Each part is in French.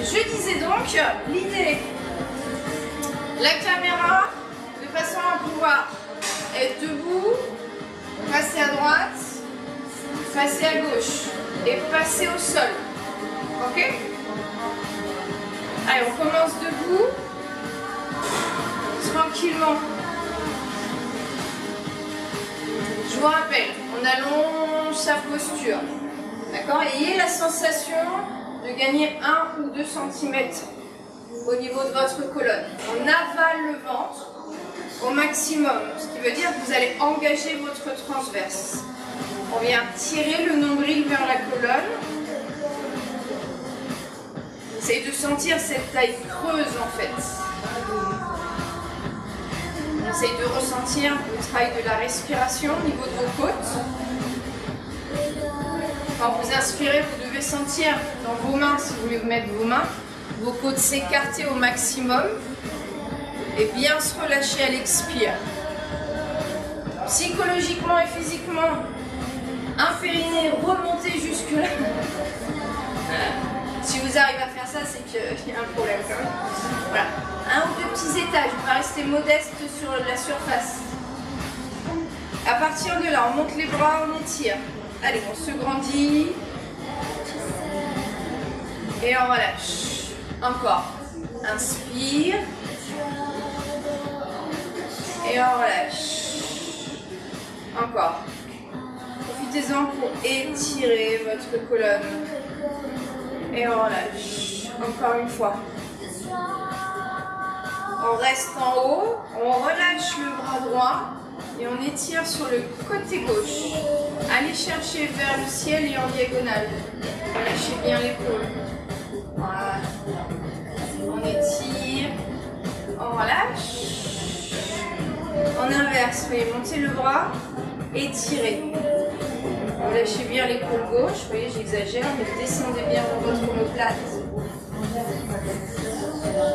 Je disais donc, l'idée, la caméra, de façon à pouvoir être debout, passer à droite, passer à gauche et passer au sol. Ok? Allez, on commence debout, tranquillement. Je vous rappelle, on allonge sa posture. D'accord? Ayez la sensation de gagner 1 ou 2 cm au niveau de votre colonne. On avale le ventre au maximum, ce qui veut dire que vous allez engager votre transverse. On vient tirer le nombril vers la colonne. Essayez de sentir cette taille creuse en fait. Essayez de ressentir le travail de la respiration au niveau de vos côtes. Quand vous inspirez, vous devez sentir dans vos mains, si vous voulez vous mettre vos mains, vos côtes s'écarter au maximum et bien se relâcher à l'expire. Psychologiquement et physiquement, un périnée remonté jusque-là. Si vous arrivez à faire ça, c'est qu'il y a un problème quand même. Voilà. 1 ou 2 petits étages, on va rester modeste sur la surface. À partir de là, on monte les bras, on étire. Allez, on se grandit. Et on relâche. Encore. Inspire. Et on relâche. Encore. Profitez-en pour étirer votre colonne. Et on relâche. Encore une fois. On reste en haut. On relâche le bras droit. Et on étire sur le côté gauche. Allez chercher vers le ciel et en diagonale. Relâchez bien l'épaule. Voilà. On étire. On relâche. On inverse. Vous voyez, montez le bras. Étirez. Relâchez bien l'épaule gauche. Vous voyez, j'exagère, mais descendez bien dans votre omoplate.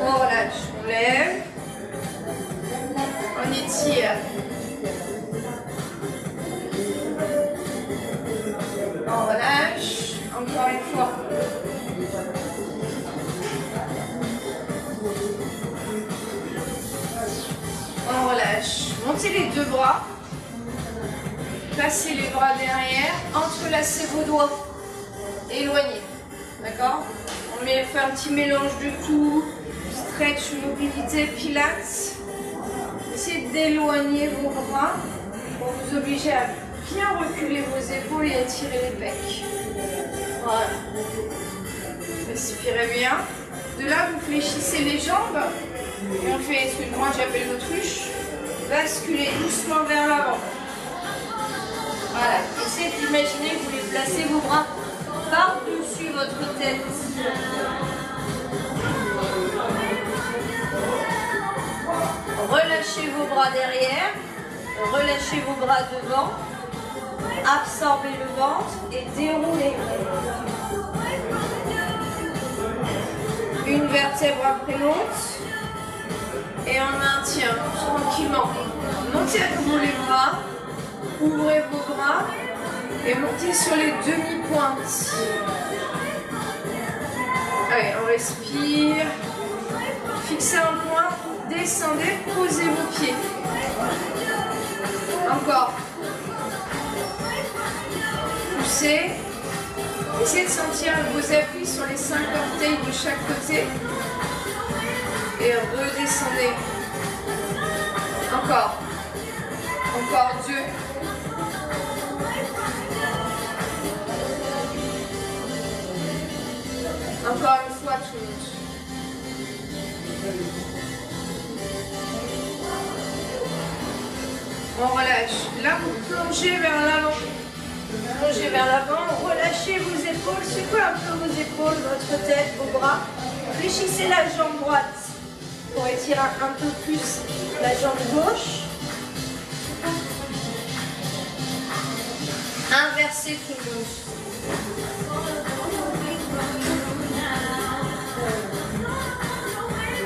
On relâche. On lève. On étire. On relâche, encore une fois. On relâche. Montez les 2 bras. Placez les bras derrière. Entrelacez vos doigts. Éloignez. D'accord? On fait un petit mélange de tout. Stretch, mobilité, pilates. Essayez d'éloigner vos bras pour vous obliger à bien reculer vos épaules et étirer les pecs. Voilà. Respirez bien. De là, vous fléchissez les jambes. Et on fait ce que moi j'appelle l'autruche. Basculez doucement vers l'avant. Voilà. Essayez d'imaginer que vous voulez placer vos bras par-dessus votre tête. Relâchez vos bras derrière. Relâchez vos bras devant. Absorbez le ventre et déroulez. Une vertèbre après l'autre. Et on maintient tranquillement. Montez à nouveau les bras. Ouvrez vos bras. Et montez sur les demi-pointes. Allez, on respire. Fixez un point. Descendez. Posez vos pieds. Encore. Poussez. Essayez de sentir vos appuis sur les 5 orteils de chaque côté. Et redescendez. Encore. Encore 2. Encore une fois tout le monde. On relâche. Là, vous plongez vers l'avant. Plongez vers l'avant, relâchez vos épaules, secouez un peu vos épaules, votre tête, vos bras. Fléchissez la jambe droite pour étirer un peu plus la jambe gauche. Inversez tout le monde.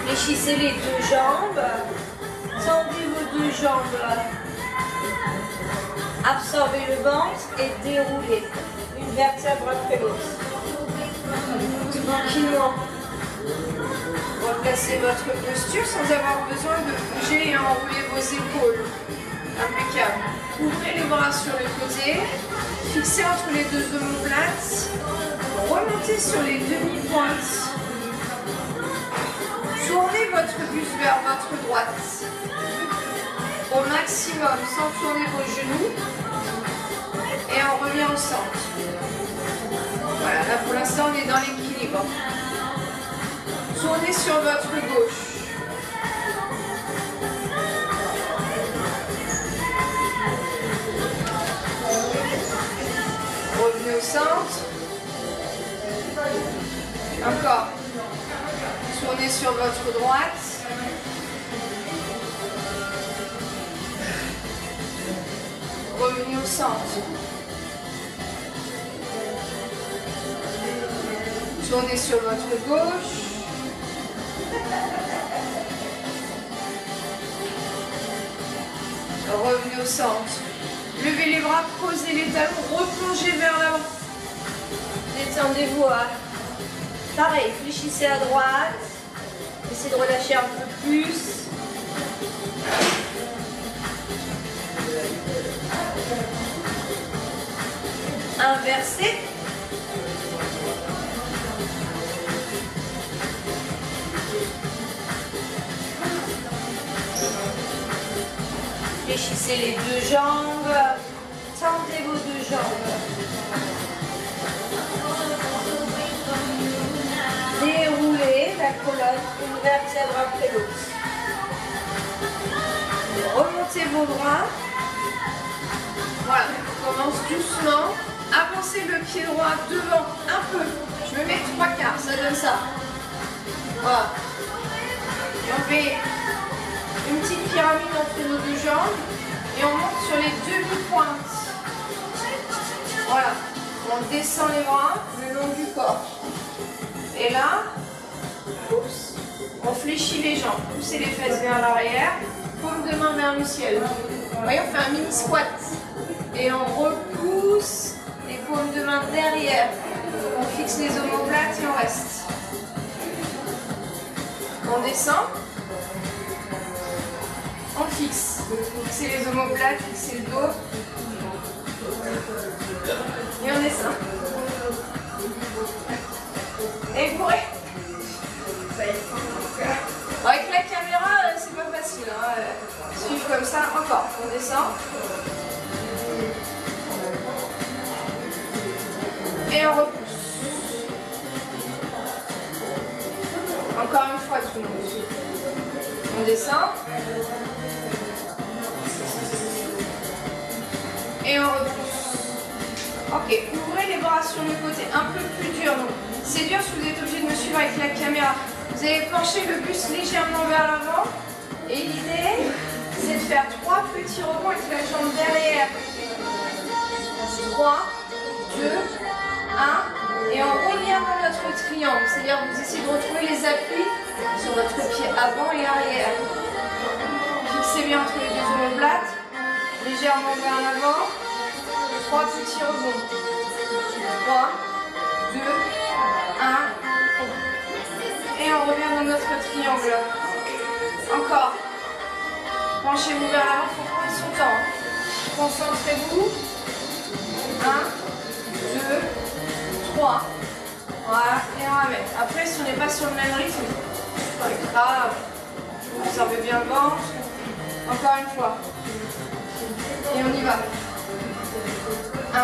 Fléchissez les 2 jambes. Tendez vos 2 jambes. Absorbez le ventre et déroulez une vertèbre après l'autre. Tranquillement. Replacez votre posture sans avoir besoin de bouger et enrouler vos épaules. Impeccable. Ouvrez les bras sur le côté. Fixez entre les deux omoplates. Remontez sur les demi-pointes. Tournez votre buste vers votre droite. Au maximum, sans tourner vos genoux. Et on revient au centre. Voilà, là pour l'instant on est dans l'équilibre. Tournez sur votre gauche. Revenez au centre. Encore. Tournez sur votre droite. Revenez au centre. Tournez sur votre gauche. Revenez au centre. Levez les bras, posez les talons, replongez vers l'avant. Détendez-vous. Pareil, fléchissez à droite. Essayez de relâcher un peu plus. Inversez. Fléchissez les deux jambes. Tendez vos deux jambes. Déroulez la colonne, une vertèbre après l'autre. Remontez vos bras. Voilà, on commence doucement. Avancez le pied droit devant un peu. Je me mets 3/4, ça donne ça. Voilà. Et on fait une petite pyramide entre nos deux jambes. Et on monte sur les demi-pointes. Voilà. On descend les bras le long du corps. Et là, oups, on fléchit les jambes. Poussez les fesses vers l'arrière. Paume de main vers le ciel. Vous voyez, on fait un mini squat. Et on repousse les paumes de main derrière. On fixe les omoplates et on reste. On descend. On fixe. Fixez les omoplates, fixez le dos. Et on descend. Et bourré. Ça y est. Avec la caméra, c'est pas facile. Suivre comme ça. Encore. On descend. Et on repousse. Encore une fois tout le monde. On descend. Et on repousse. Ok, ouvrez les bras sur le côté, un peu plus dur. C'est dur si vous êtes obligé de me suivre avec la caméra. Vous allez pencher le buste légèrement vers l'avant. Et l'idée, c'est de faire 3 petits rebonds avec la jambe derrière. 3, 2, 1. Et on revient dans notre triangle. C'est-à-dire que vous essayez de retrouver les appuis sur votre pied avant et arrière. Fixez bien entre les deux omoplates. Légèrement vers l'avant. 3 petits rebonds. 3, 2, 1. Et on revient dans notre triangle. Encore. Penchez-vous vers l'avant, il faut prendre son temps. Concentrez-vous. 1, 2, 3. Voilà, et on ramène. Après, si on n'est pas sur le même rythme, c'est pas grave. Vous observez bien le ventre. Encore une fois. Et on y va. 1,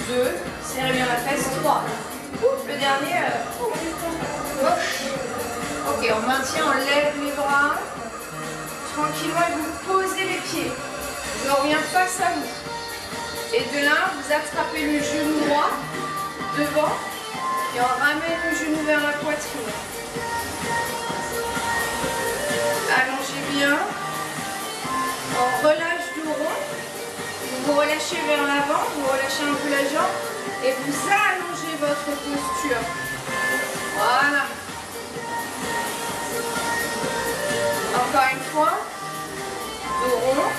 2, serrez bien la fesse, 3. Le dernier. Ok, on maintient, on lève les bras. Tranquillement, et vous posez les pieds. Je reviens face à vous. Et de là, vous attrapez le genou droit devant. Et on ramène le genou vers la poitrine. Allongez bien. On relâche du rond. Vous relâchez vers l'avant, vous relâchez un peu la jambe et vous allongez votre posture. Voilà. Encore une fois. Dos rond.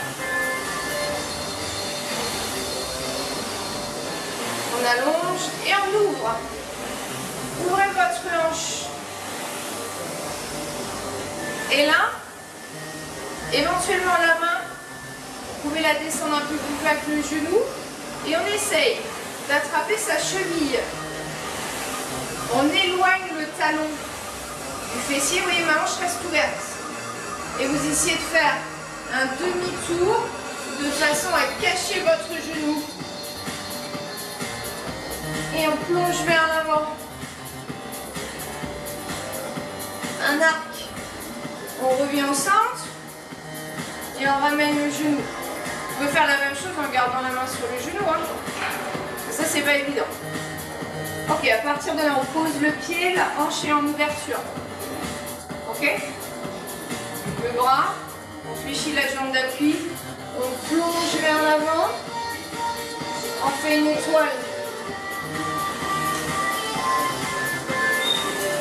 On allonge et on ouvre. Ouvrez votre hanche Et là, éventuellement la main, vous pouvez la descendre un peu plus bas que le genou. Et on essaye d'attraper sa cheville. On éloigne le talon du fessier. Vous voyez, ma hanche reste ouverte. Et vous essayez de faire un demi-tour de façon à cacher votre genou. Et on plonge vers l'avant. Un arc. On revient au centre. Et on ramène le genou. Vous pouvez faire la même chose en gardant la main sur le genou. Hein. Ça, c'est pas évident. Ok, à partir de là, on pose le pied, la hanche est en ouverture. Ok. Le bras, on fléchit la jambe d'appui. On plonge vers l'avant. On fait une étoile.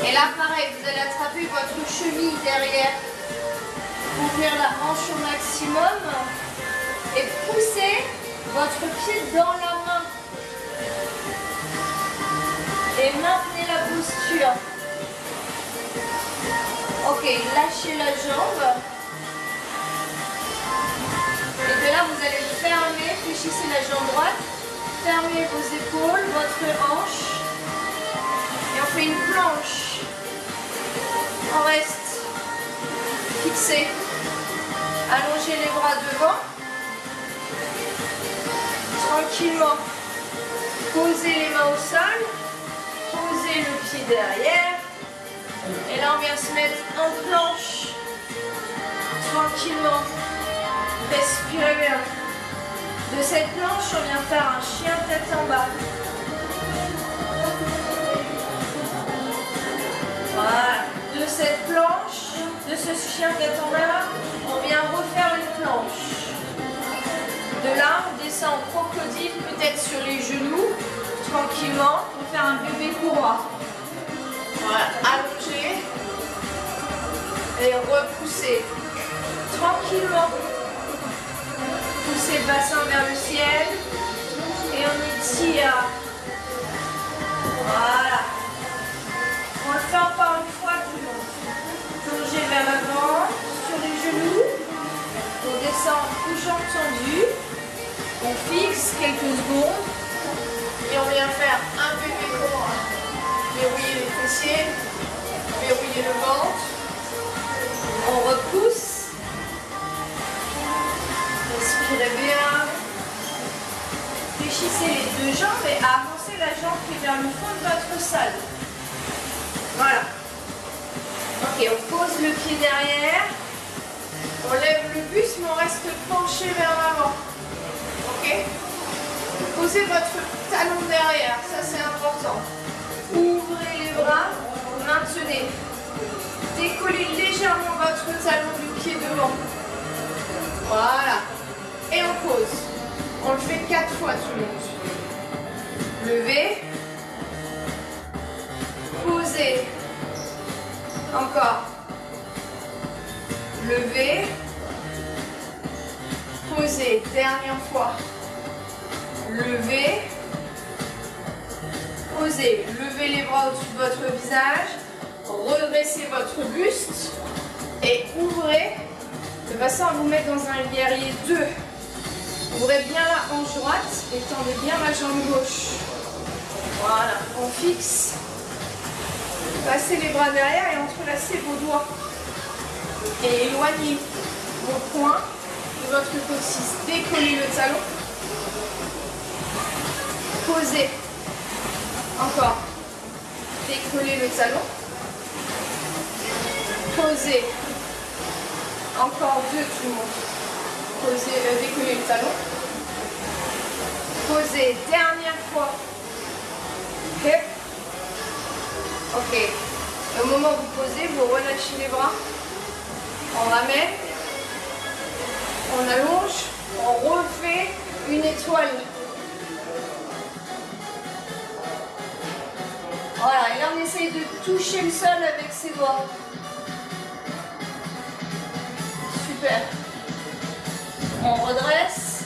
Et là, pareil, vous allez attraper votre cheville derrière. Ouvrir la hanche au maximum. Et pousser votre pied dans la main. Et maintenez la posture. Ok, lâchez la jambe. Et de là, vous allez fermer, fléchissez la jambe droite. Fermez vos épaules, votre hanche. Et on fait une planche. On reste fixé. Allongez les bras devant. Tranquillement. Posez les mains au sol. Posez le pied derrière. Et là, on vient se mettre en planche. Tranquillement. Respirez bien. De cette planche, on vient faire un chien tête en bas. Voilà. De cette planche, de ce chien tête en bas, on vient refaire une planche. De là, on descend en crocodile, peut-être sur les genoux, tranquillement, pour faire un bébé courroie. Voilà, allongé et repousser. Tranquillement. Poussez le bassin vers le ciel et on étire. Voilà. On le fait encore une fois tout le monde. Plongez vers l'avant, sur les genoux. On descend tout jambes tendues. On fixe quelques secondes. Et on vient faire un bébé courroie. Verrouillez les fessiers. Verrouillez le ventre. On repousse. Respirez bien. Fléchissez les deux jambes et avancez la jambe qui est vers le fond de votre salle. Voilà. Ok, on pose le pied derrière. On lève le buste, mais on reste penché vers l'avant. Ok. Posez votre talon derrière, ça c'est important. Ouvrez les bras, maintenez. Décollez légèrement votre talon du pied devant. Voilà. Et on pose. On le fait 4 fois tout le monde. Levez. Posez. Encore. Levez. Posez. Dernière fois. Levez. Posez. Levez les bras au-dessus de votre visage. Redressez votre buste. Et ouvrez. De façon à vous mettre dans un guerrier 2. Ouvrez bien la hanche droite et tendez bien la jambe gauche. Voilà, on fixe. Passez les bras derrière et entrelacez vos doigts. Et éloignez vos poings de votre coccyx. Décollez le talon. Posez. Encore. Décollez le talon. Posez. Encore 2 tout le monde. Posez, décollez le talon. Posez, dernière fois. Ok. Ok. Au moment où vous posez, vous relâchez les bras. On ramène. On allonge. On refait une étoile. Voilà, et là on essaye de toucher le sol avec ses doigts. Super. On redresse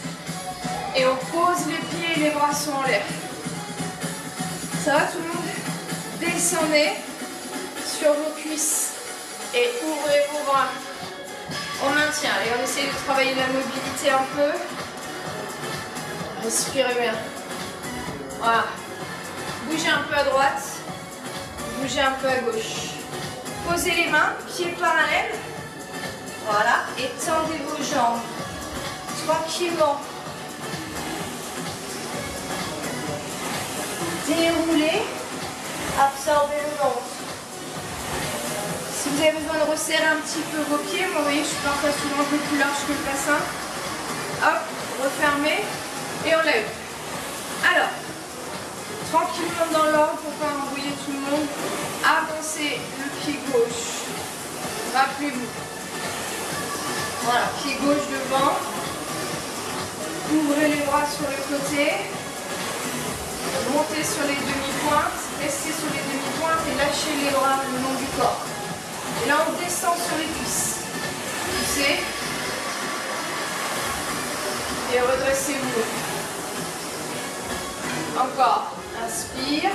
et on pose les pieds et les bras sont en l'air. Ça va tout le monde? Descendez sur vos cuisses. Et ouvrez vos bras. On maintient. Et on essaye de travailler la mobilité un peu. Respirez bien. Voilà. Bougez un peu à droite. Bougez un peu à gauche. Posez les mains, pieds parallèles. Voilà. Et tendez vos jambes. Tranquillement. Déroulez. Absorbez le ventre. Si vous avez besoin de resserrer un petit peu vos pieds, vous voyez, je suis parfois souvent un peu plus large que le bassin. Hop, refermez et on lève. Alors, tranquillement dans l'ordre pour ne pas embrouiller tout le monde. Avancez le pied gauche. Rappelez-vous. Voilà, pied gauche devant. Ouvrez les bras sur le côté. Montez sur les demi-pointes. Restez sur les demi-pointes et lâchez les bras le long du corps. Et là, on descend sur les cuisses. Poussez. Et redressez-vous. Encore. Inspire.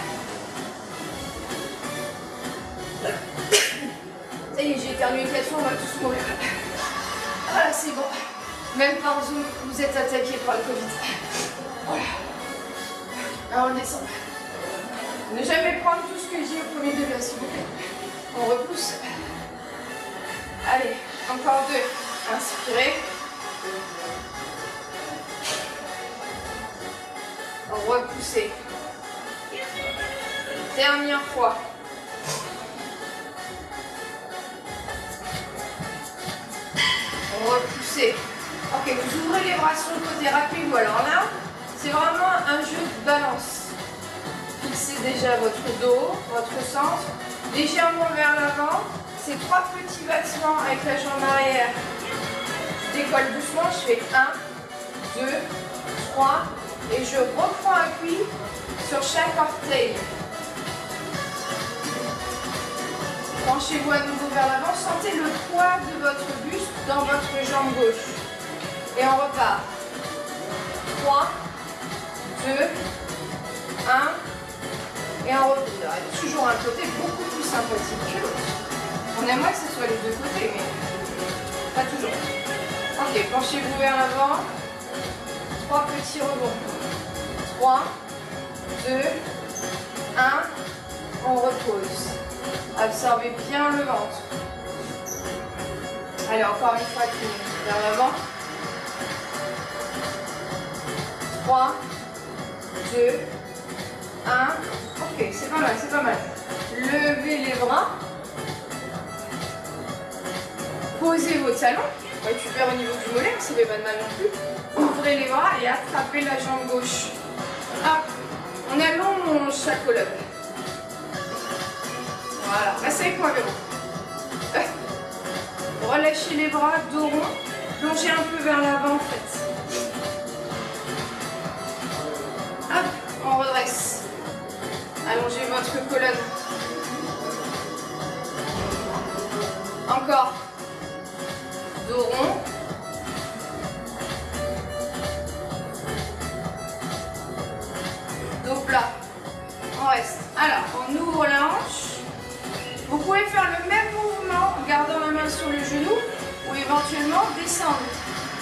Ça y est, j'ai éternué 4 fois, on va tous mourir. Voilà, c'est bon. Même par Zoom, vous êtes attaqué par le Covid. Voilà. Alors, on descend. Ne jamais prendre tout ce que j'ai au premier degré, s'il vous plaît. On repousse. Allez, encore 2. Inspirez. Repoussez. Dernière fois. Repoussez. Ok, vous ouvrez les bras sur le côté. Rappelez-vous. Alors là, c'est vraiment un jeu de balance. Fixez déjà votre dos, votre centre. Légèrement vers l'avant. C'est 3 petits battements avec la jambe arrière. Je décolle doucement. Je fais 1, 2, 3. Et je reprends appui sur chaque orteil. Penchez-vous à nouveau vers l'avant. Sentez le poids de votre buste dans votre jambe gauche. Et on repart. 3, 2, 1. Et on repose. Toujours un côté beaucoup plus sympathique que l'autre. On aimerait que ce soit les deux côtés, mais pas toujours. Ok, penchez-vous vers l'avant. 3 petits rebonds. 3, 2, 1. On repose. Absorbez bien le ventre. Allez, encore une fois, vers l'avant. 3, 2, 1. Ok, c'est pas mal, c'est pas mal. Levez les bras. Posez vos talons. On récupère au niveau du mollet, ça ne fait pas de mal non plus. Ouvrez les bras et attrapez la jambe gauche. Hop, on allonge chaque colonne. Voilà, restez avec moi, Véro. Relâchez les bras, dos rond. Plongez un peu vers l'avant, en fait. Hop, on redresse. Allongez votre colonne. Encore. Dos rond. Dos plat. On reste. Alors, on ouvre la hanche. Vous pouvez faire le même mouvement en gardant la main sur le genou ou éventuellement descendre.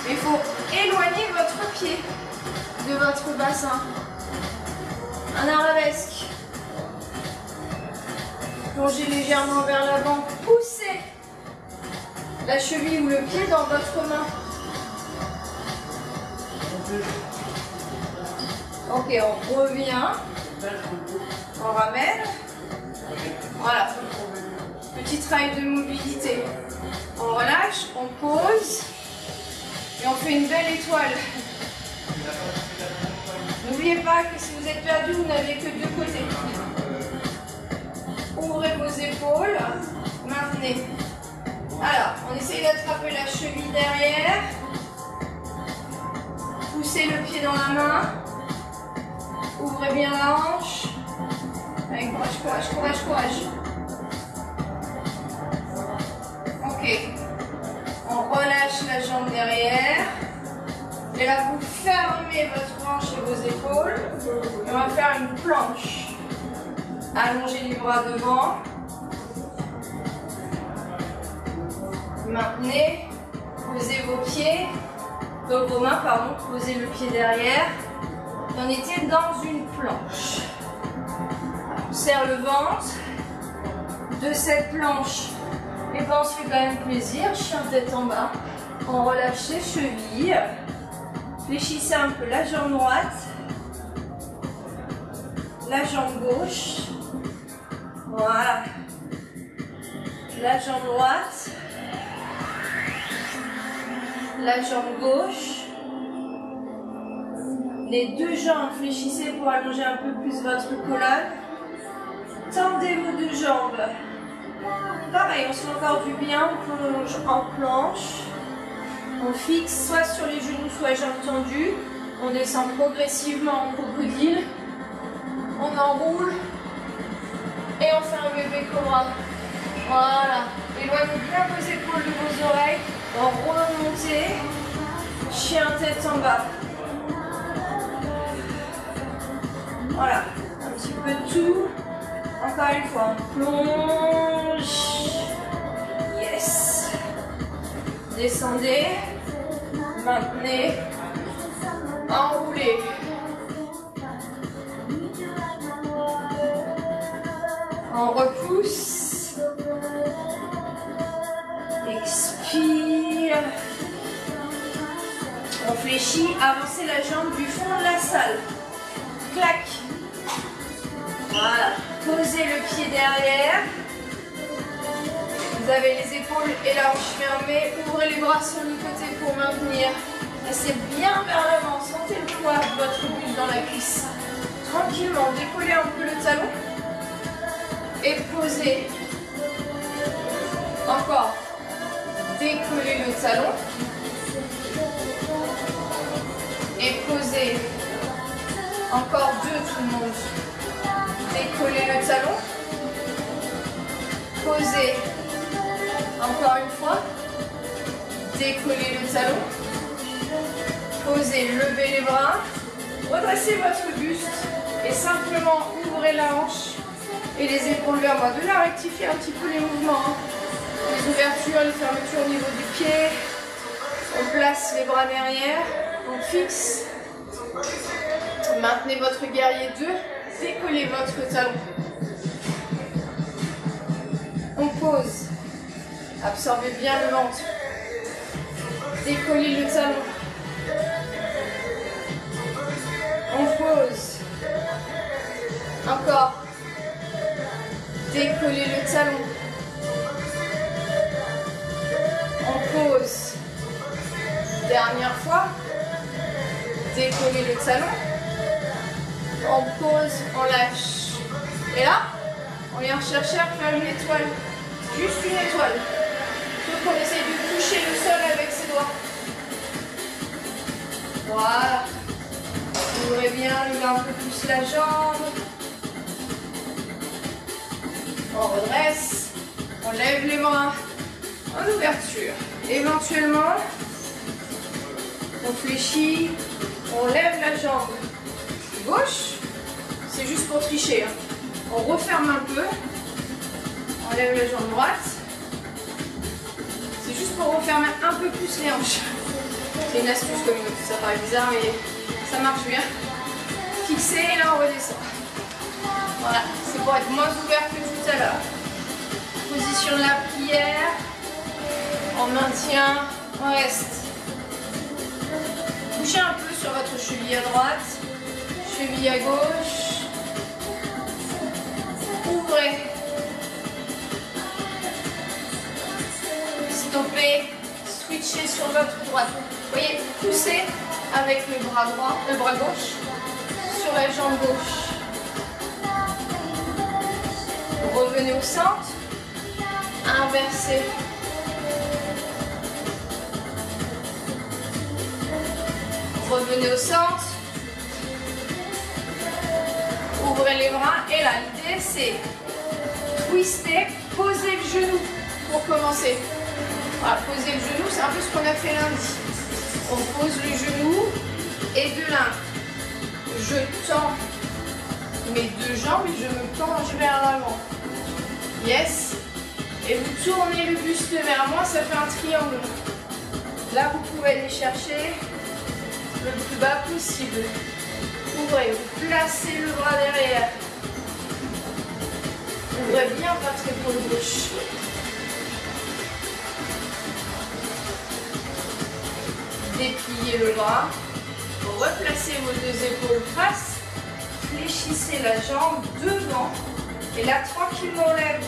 Mais il faut éloigner votre pied de votre bassin. Un arabesque. Plongez légèrement vers l'avant. Poussez la cheville ou le pied dans votre main. Ok, on revient. On ramène. Voilà. Petit travail de mobilité. On relâche, on pose. Et on fait une belle étoile. N'oubliez pas que si vous êtes perdu, vous n'avez que 2 côtés. Ouvrez vos épaules. Maintenez. Alors, on essaye d'attraper la cheville derrière. Poussez le pied dans la main. Ouvrez bien la hanche. Allez, courage, courage, courage, courage. Ok. On relâche la jambe derrière. Et là, vous fermez votre hanche et vos épaules. Et on va faire une planche. Allongez les bras devant. Maintenez. Posez vos pieds. Vos mains, pardon. Posez le pied derrière. Et on était dans une planche. On serre le ventre. De cette planche, et ben on se fait quand même plaisir. Chien tête en bas. On relâche les chevilles. Fléchissez un peu la jambe droite. La jambe gauche. Voilà. La jambe droite. La jambe gauche. Les deux jambes, fléchissez pour allonger un peu plus votre colonne. Tendez vos deux jambes. Pareil, on se fait encore du bien, on plonge en planche. On fixe soit sur les genoux, soit jambes tendues. On descend progressivement en crocodile. On enroule. Et on fait un bébé cobra. Voilà. Éloignez bien vos épaules de vos oreilles. On remontez. Chien tête en bas. Voilà. Un petit peu de tout. Encore une fois, on plonge. Yes. Descendez. Maintenez. Enroulez. On repousse. Expire. On fléchit. Avancez la jambe du fond de la salle. Clac. Voilà. Posez le pied derrière. Vous avez les épaules et la hanche fermée. Ouvrez les bras sur le côté pour maintenir. Passez bien vers l'avant. Sentez le poids de votre buste dans la cuisse. Tranquillement, décollez un peu le talon. Et posez. Encore. Décollez le talon. Et posez. Encore deux, tout le monde. Décollez le talon. Posez. Encore une fois. Décollez le talon. Posez, levez les bras. Redressez votre buste. Et simplement ouvrez la hanche et les épaules vers moi. De là, rectifier un petit peu les mouvements. Les ouvertures, les fermetures au niveau du pied. On place les bras derrière. On fixe. Maintenez votre guerrier 2. Décollez votre talon. On pose. Absorbez bien le ventre. Décollez le talon. On pose. Encore. Décollez le talon. On pose. Dernière fois. Décollez le talon. On pose, on lâche. Et là, on vient chercher à faire une étoile. Juste une étoile. Donc on essaye de toucher le sol avec ses doigts. Voilà. Ouvrez bien, levez un peu plus la jambe. On redresse. On lève les bras en ouverture. Éventuellement, on fléchit. On lève la jambe gauche. C'est juste pour tricher. Hein. On referme un peu. On lève la jambe droite. C'est juste pour refermer un peu plus les hanches. C'est une astuce comme une autre. Ça paraît bizarre, mais ça marche bien. Fixez et là on redescend. Voilà, c'est pour être moins ouvert que tout à l'heure. Position de la prière. On maintient, on reste. Bougez un peu sur votre cheville à droite, cheville à gauche. Ouvrez. Stoppez. Switchez sur votre droite. Vous voyez, poussez avec le bras droit, le bras gauche sur la jambe gauche. Revenez au centre. Inversez. Revenez au centre. Ouvrez les bras. Et là, l'idée, c'est twister, poser le genou pour commencer. Voilà, poser le genou, c'est un peu ce qu'on a fait lundi. On pose le genou et de là, je tends mes deux jambes et je me penche vers l'avant. Yes. Et vous tournez le buste vers moi, ça fait un triangle. Là, vous pouvez aller chercher le plus bas possible. Ouvrez, vous placez le bras derrière. Ouvrez bien votre épaule gauche. Dépliez le bras. Replacez vos deux épaules face. Fléchissez la jambe devant. Et là, tranquillement, on lève.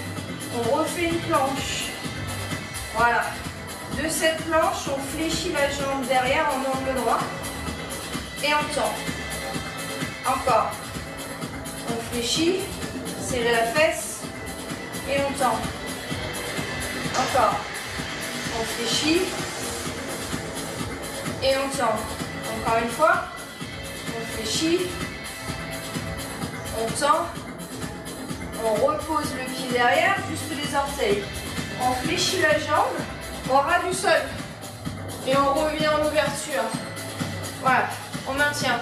On refait une planche. Voilà. De cette planche, on fléchit la jambe derrière en angle droit. Et on tend. Encore. On fléchit. Serrez la fesse. Et on tend. Encore. On fléchit. Et on tend. Encore une fois. On fléchit. On tend. On repose le pied derrière, juste les orteils. On fléchit la jambe, on ras du sol. Et on revient en ouverture. Voilà, on maintient.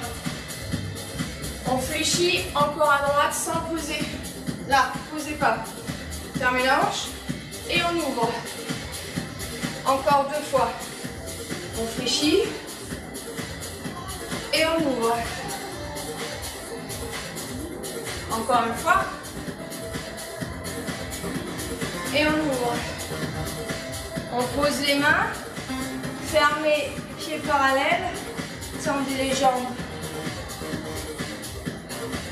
On fléchit encore à droite sans poser. Là, posez pas. Fermez la hanche et on ouvre. Encore deux fois. On fléchit et on ouvre. Encore une fois. Et on ouvre. On pose les mains. Fermez les pieds parallèles. Tendez les jambes.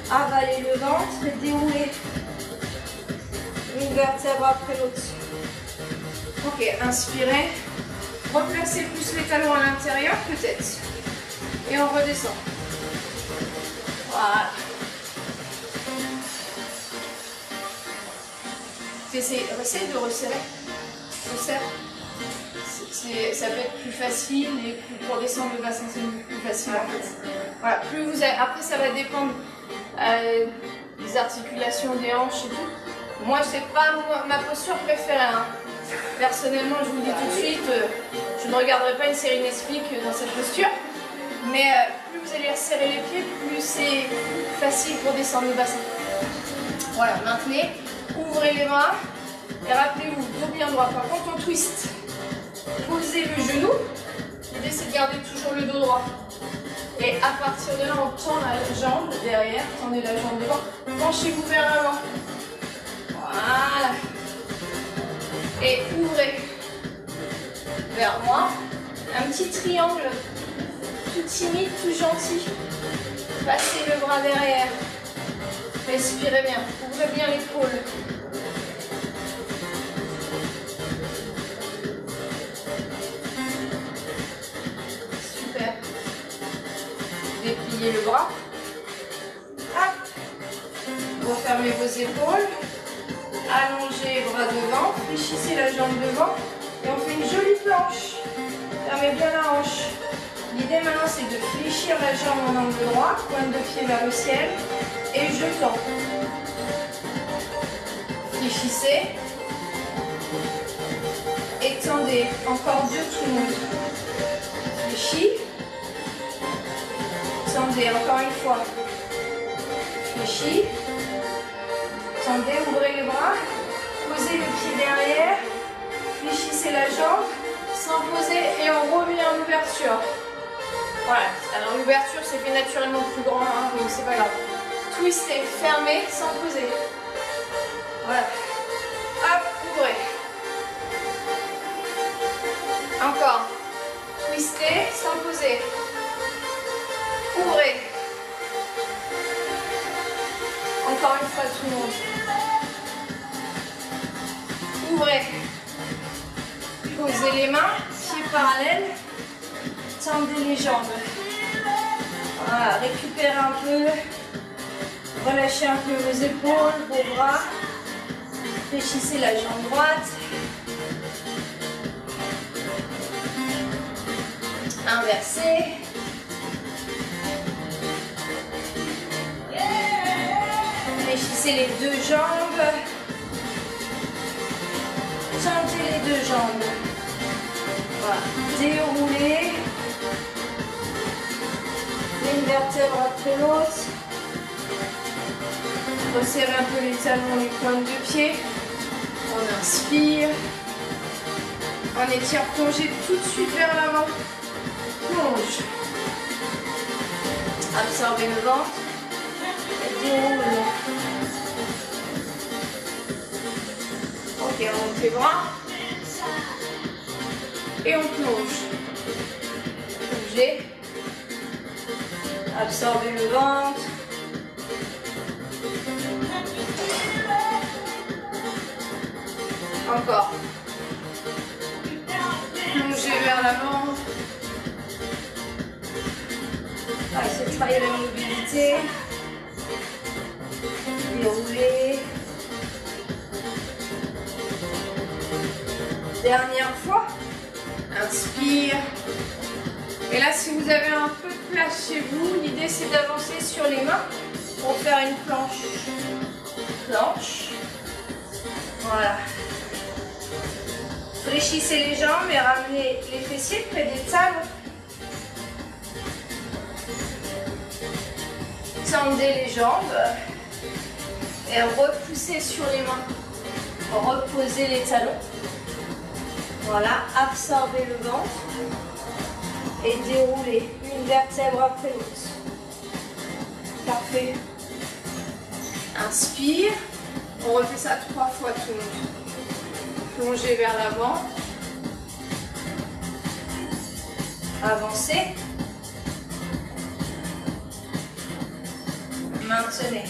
Avalez le ventre et déroulez une vertèbre après l'autre. Ok, inspirez. Replacez plus les talons à l'intérieur peut-être. Et on redescend. Voilà. Essaye de resserrer. Resserre. Ça peut être plus facile et pour descendre le bassin, c'est plus facile en fait. Voilà, plus vous avez, après, ça va dépendre des articulations des hanches et tout. Moi, c'est pas ma posture préférée. Hein. Personnellement, je vous le dis tout de suite, je ne regarderai pas une série Netflix dans cette posture. Mais plus vous allez resserrer les pieds, plus c'est facile pour descendre le bassin. Voilà, maintenez. Ouvrez les bras et rappelez-vous, dos bien droit. Par contre, on twist. Posez le genou. L'idée, c'est de garder toujours le dos droit. Et à partir de là, on tend la jambe derrière. Tendez la jambe devant. Penchez-vous vers l'avant. Voilà. Et ouvrez vers moi. Un petit triangle. Tout timide, tout gentil. Passez le bras derrière. Respirez bien. Ouvrez bien l'épaule. Super. Dépliez le bras. Hop. Refermez vos épaules. Allongez les bras devant. Fléchissez la jambe devant. Et on fait une jolie planche. Fermez bien la hanche. L'idée maintenant, c'est de fléchir la jambe en angle droit. Pointe de pied vers le ciel. Et je tends. Fléchissez. Étendez. Encore deux tout le monde. Fléchis. Tendez encore une fois. Fléchis. Tendez, ouvrez les bras. Posez le pied derrière. Fléchissez la jambe. Sans poser et on revient en ouverture. Voilà. Alors l'ouverture c'est fait naturellement plus grand, hein, donc c'est pas grave. Twistez, fermez, sans poser. Voilà. Hop, ouvrez. Encore. Twistez, sans poser. Ouvrez. Encore une fois tout le monde. Ouvrez. Posez les mains, pieds parallèles. Tendez les jambes. Voilà, récupérez un peu. Relâchez un peu vos épaules, vos bras. Fléchissez la jambe droite. Inversez. Fléchissez les deux jambes. Tendez les deux jambes. Voilà. Déroulez. Une vertèbre après l'autre. Resserrez un peu les talons, les pointes de pied. On Inspire. On étire, plongez tout de suite vers l'avant. Plonge. Absorbez le ventre. Et déroule. Ok, on monte les bras. Et on plonge. Plongez. Absorbez le ventre. Encore. Plongez vers l'avant. Essayez de travailler la mobilité. Déroulez. Dernière fois. Inspire. Et là, si vous avez un peu de place chez vous, l'idée c'est d'avancer sur les mains pour faire une planche. Planche. Voilà. Fléchissez les jambes et ramenez les fessiers près des talons. Tendez les jambes et repoussez sur les mains. Reposez les talons. Voilà, absorbez le ventre et déroulez une vertèbre après l'autre. Parfait. Inspire. On refait ça 3 fois tout le monde. Plongez vers l'avant. Avancez. Maintenez.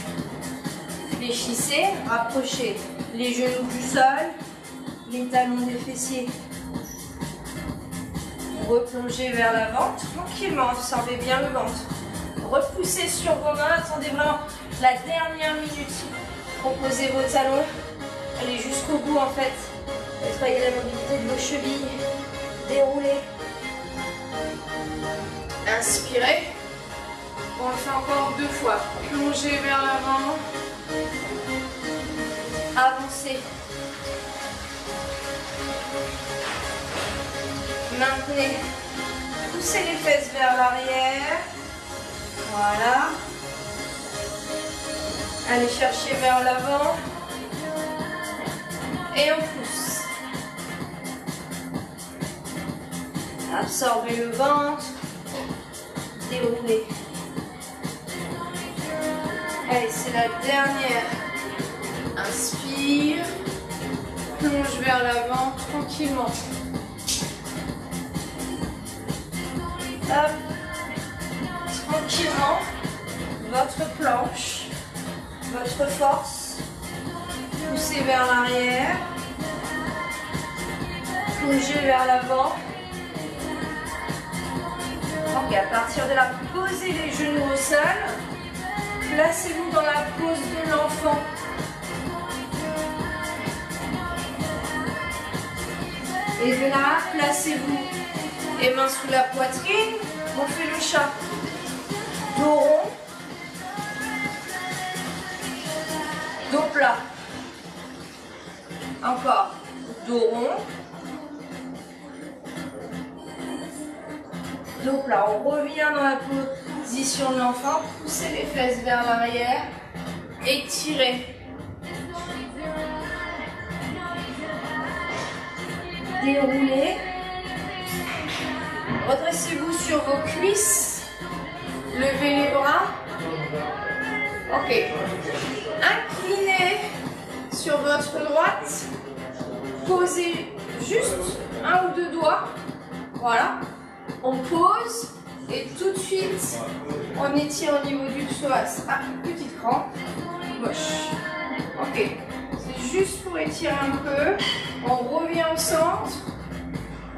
Fléchissez. Rapprochez les genoux du sol. Les talons des fessiers. Replongez vers l'avant. Tranquillement. Absorbez bien le ventre. Repoussez sur vos mains. Attendez vraiment la dernière minute. Proposez vos talons. Allez jusqu'au bout en fait. Nettoyez la mobilité de vos chevilles. Déroulez. Inspirez. On le fait encore 2 fois. Plongez vers l'avant. Avancez. Maintenez. Poussez les fesses vers l'arrière. Voilà. Allez chercher vers l'avant. Et on pousse. Absorbez le ventre. Déroulez. Allez, c'est la dernière. Inspire. Plonge vers l'avant tranquillement. Hop. Tranquillement. Votre planche. Votre force. Poussez vers l'arrière. Plongez vers l'avant. Ok, à partir de là, posez les genoux au sol. Placez-vous dans la pose de l'enfant. Et de là, placez-vous les mains sous la poitrine. On fait le chat. Dos rond. Dos plat. Encore. Dos rond. Dos plat. On revient dans la position de l'enfant. Poussez les fesses vers l'arrière. Étirez. Déroulez. Redressez-vous sur vos cuisses. Levez les bras. Ok. Inclinez sur votre droite. Posez juste 1 ou 2 doigts. Voilà. On pose et tout de suite, on étire au niveau du psoas. Ah, petite crampe. Moche. Ok. C'est juste pour étirer un peu. On revient au centre.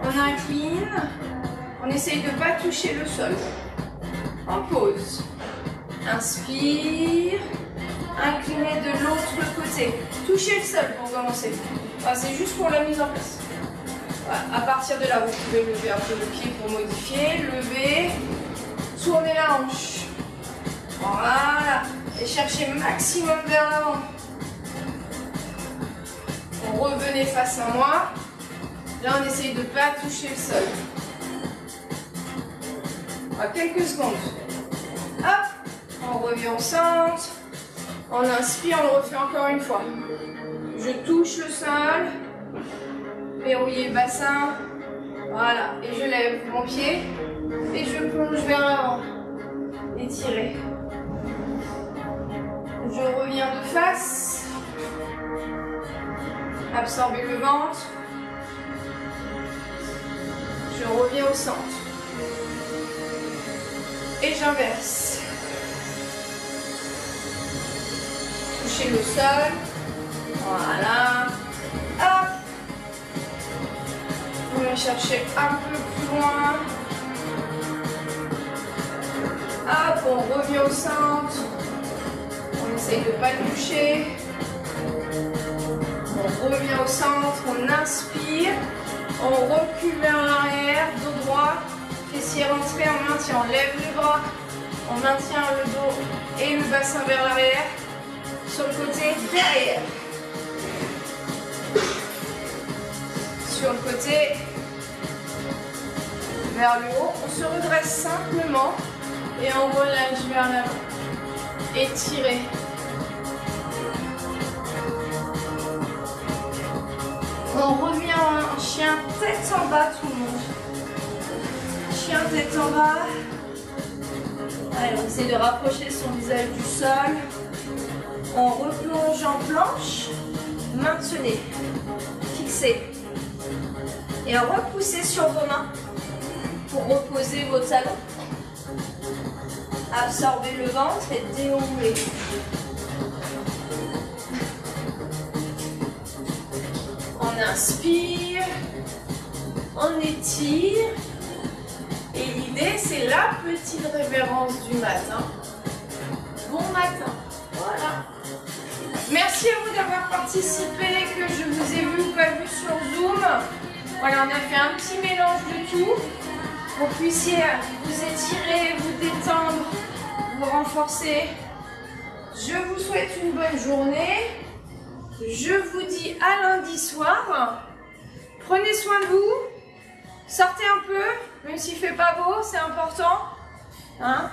On incline. On essaye de ne pas toucher le sol. On pose. Inspire. Inclinez de l'autre côté. Touchez le sol pour commencer. Enfin, c'est juste pour la mise en place. Voilà. À partir de là, vous pouvez lever un peu le pied pour modifier. Lever. Tournez la hanche. Voilà. Et cherchez maximum vers l'avant. Revenez face à moi. Là, on essaye de ne pas toucher le sol. À quelques secondes. Hop. On revient au centre. On inspire, on le refait encore une fois. Je touche le sol. Verrouillez le bassin. Voilà. Et je lève mon pied. Et je plonge vers l'avant. Étirez. Je reviens de face. Absorbez le ventre. Je reviens au centre. Et j'inverse. Touchez le sol. Voilà. Hop. Vous venez chercher un peu plus loin. Hop, on revient au centre. On essaye de ne pas le toucher. On revient au centre, on inspire. On recule vers l'arrière, dos droit. Fessiers rentrés, on maintient, on lève les bras. On maintient le dos et le bassin vers l'arrière. Sur le côté, derrière. Sur le côté, vers le haut. On se redresse simplement et on relâche vers l'avant. Étirez. On revient en chien tête en bas tout le monde. Chien tête en bas. Allez, on essaie de rapprocher son visage du sol. On replonge en planche. Maintenez. Fixez. Et repoussez sur vos mains pour reposer vos talons. Absorbez le ventre et déroulez. On inspire, on étire. Et l'idée, c'est la petite révérence du matin. Bon matin. Voilà. Merci à vous d'avoir participé, que je vous ai vu ou pas vu sur Zoom. Voilà, on a fait un petit mélange de tout. Pour que vous puissiez vous étirer, vous détendre, vous renforcer. Je vous souhaite une bonne journée. Je vous dis à lundi soir. Prenez soin de vous. Sortez un peu, même s'il ne fait pas beau, c'est important. Hein?